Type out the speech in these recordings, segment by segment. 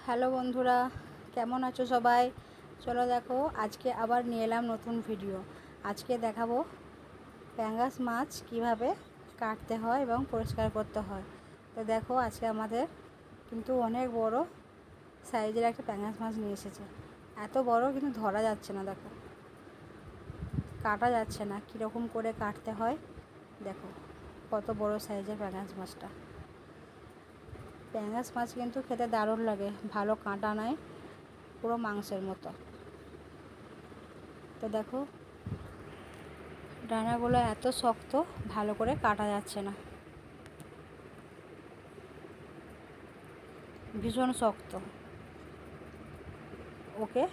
Hello বন্ধুরা, কেমন আছো সবাই? চলো দেখো, আজকে আবার নিয়ে এলাম নতুন ভিডিও। আজকে দেখাবো প্যাঙ্গাস মাছ কিভাবে কাটতে হয় এবং পরিষ্কার করতে হয়। তো দেখো, আজকে আমাদের কিন্তু অনেক বড় সাইজের একটা প্যাঙ্গাস মাছ নিয়ে এসেছে। এত বড় কিন্তু ধরা যাচ্ছে না, দেখো কাটা যাচ্ছে না। কীরকম করে কাটতে হয় দেখো, কত বড় সাইজের প্যাঙ্গাস মাছটা। প্যাঙ্গাস মাছ কিন্তু খেতে দারুণ লাগে, ভালো কাঁটা নাই, পুরো মাংসের মতো। তো দেখো, ডানাগুলো এত শক্ত, ভালো করে কাটা যাচ্ছে না, ভীষণ শক্ত। ওকে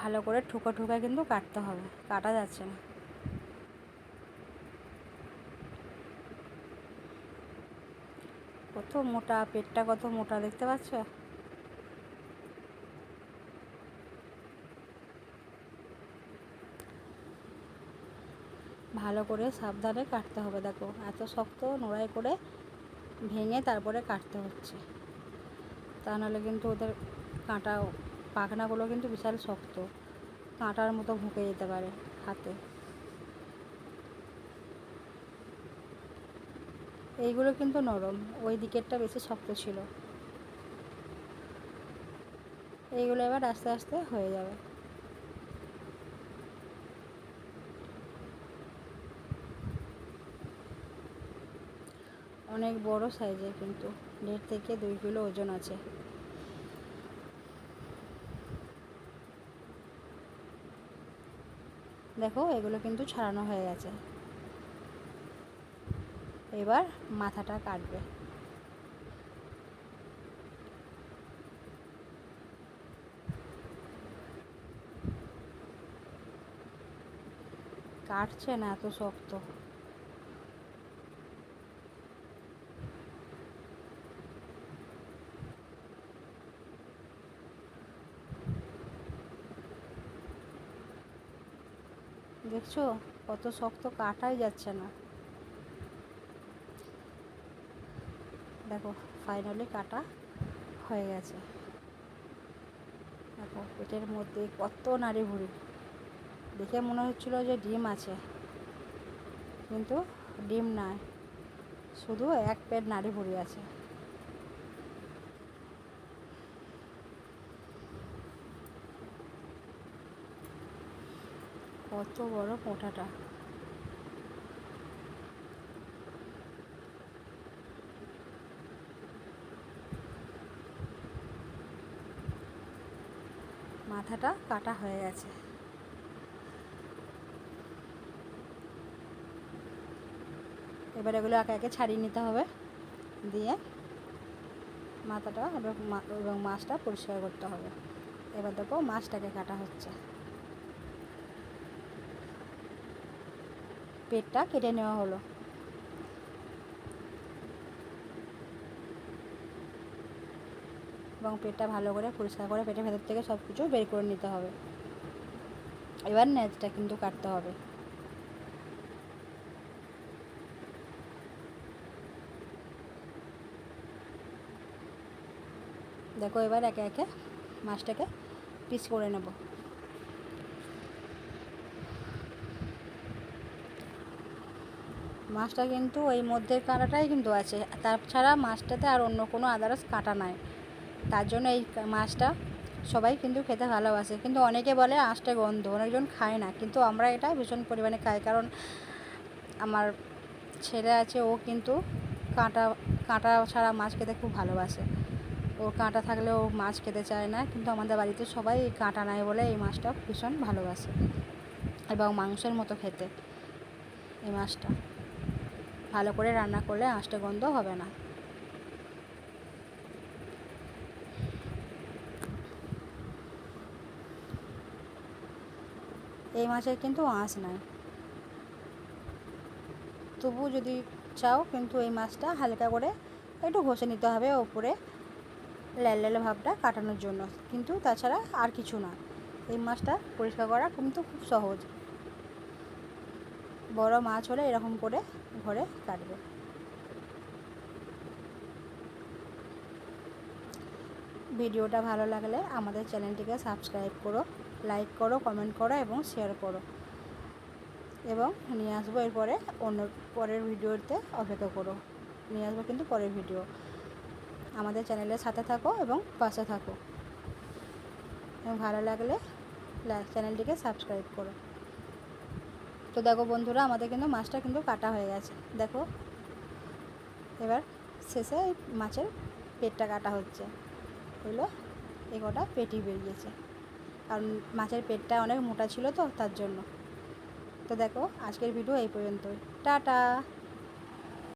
ভালো করে ঠুকে ঠুকে কিন্তু কাটতে হবে, কাটা যাচ্ছে না। কত মোটা, পেটটা কত মোটা, দেখতে পাচ্ছ? ভালো করে সাবধানে কাটতে হবে। দেখো এত শক্ত, নোড়াই করে ভেঙে তারপরে কাটতে হচ্ছে, তা নাহলে কিন্তু ওদের কাঁটা, পাখনাগুলো কিন্তু বিশাল শক্ত, কাঁটার মতো ঢুকে যেতে পারে হাতে। এইগুলো কিন্তু নরম, ওই দিকেরটা বেশি শক্ত ছিল। এইগুলো এবার আস্তে আস্তে হয়ে যাবে। অনেক বড় সাইজের, কিন্তু 1.5 থেকে 2 কিলো ওজন আছে। দেখো এগুলো কিন্তু ছাড়ানো হয়ে গেছে। এবার মাথাটা কাটবে। কাটছে না, এত শক্ত। দেখছো কত শক্ত, কাটাই যাচ্ছে না। দেখো ফাইনালি কাটা হয়ে গেছে। দেখো পেটের মধ্যে কত নাড়ি ভুড়ি, দেখে মনে হচ্ছিল যে ডিম আছে, কিন্তু ডিম নয়, শুধু এক পেট নাড়ি ভুড়ি আছে। কত বড় পোঁটাটা। মাথাটা কাটা হয়ে গেছে। এবার এগুলো একে একে ছাড়িয়ে নিতে হবে, দিয়ে মাথাটা এবং মাছটা পরিষ্কার করতে হবে। এবার দেখো মাছটাকে কাটা হচ্ছে। পেটটা কেটে নেওয়া হলো। এবং পেটটা ভালো করে পরিষ্কার করে পেটের ভেতর থেকে সব কিছু বের করে নিতে হবে। এবার নেজটা কিন্তু কাটতে হবে। দেখো এবার একে একে মাছটাকে পিস করে নেব। মাছটা কিন্তু ওই মধ্যের কাঁটাটাই কিন্তু আছে, তাছাড়া মাছটাতে আর অন্য কোনো আদার্স কাঁটা নাই। তার জন্য এই মাছটা সবাই কিন্তু খেতে ভালোবাসে, কিন্তু অনেকে বলে আঁশটা গন্ধ, অনেকজন খায় না, কিন্তু আমরা এটা ভীষণ পরিমাণে খাই। কারণ আমার ছেলে আছে, ও কিন্তু কাঁটা কাঁটা ছাড়া মাছ খেতে খুব ভালোবাসে। ওর কাঁটা থাকলেও মাছ খেতে চায় না, কিন্তু আমাদের বাড়িতে সবাই কাঁটা নাই বলে এই মাছটা ভীষণ ভালোবাসে, এবং মাংসের মতো খেতে। এই মাছটা ভালো করে রান্না করলে আঁশটা গন্ধ হবে না। এই মাছের কিন্তু আঁশ নাই, তবু যদি চাও কিন্তু এই মাছটা হালকা করে একটু ঘষে নিতে হবে ওপরে লাল লাল ভাবটা কাটানোর জন্য, কিন্তু তাছাড়া আর কিছু না। এই মাছটা পরিষ্কার করা কিন্তু খুব সহজ। বড় মাছ হলে এরকম করে ঘরে কাটবে। ভিডিওটা ভালো লাগলে আমাদের চ্যানেলটিকে সাবস্ক্রাইব করো, লাইক করো, কমেন্ট করো এবং শেয়ার করো। এবং নিয়ে আসবো এরপরে পরের ভিডিওতে, অপেক্ষা করো, নিয়ে আসবো কিন্তু পরের ভিডিও। আমাদের চ্যানেলের সাথে থাকো এবং পাশে থাকো, এবং ভালো লাগলে চ্যানেলটিকে সাবস্ক্রাইব করো। তো দেখো বন্ধুরা, আমাদের কিন্তু মাছটা কিন্তু কাটা হয়ে গেছে। দেখো এবার শেষে মাছের পেটটা কাটা হচ্ছে। হলো এই কটা পেটি বেরিয়েছে, কারণ মাছের পেটটা অনেক মোটা ছিল তো, তার জন্য। তো দেখো আজকের ভিডিও এই পর্যন্তই। টাটা।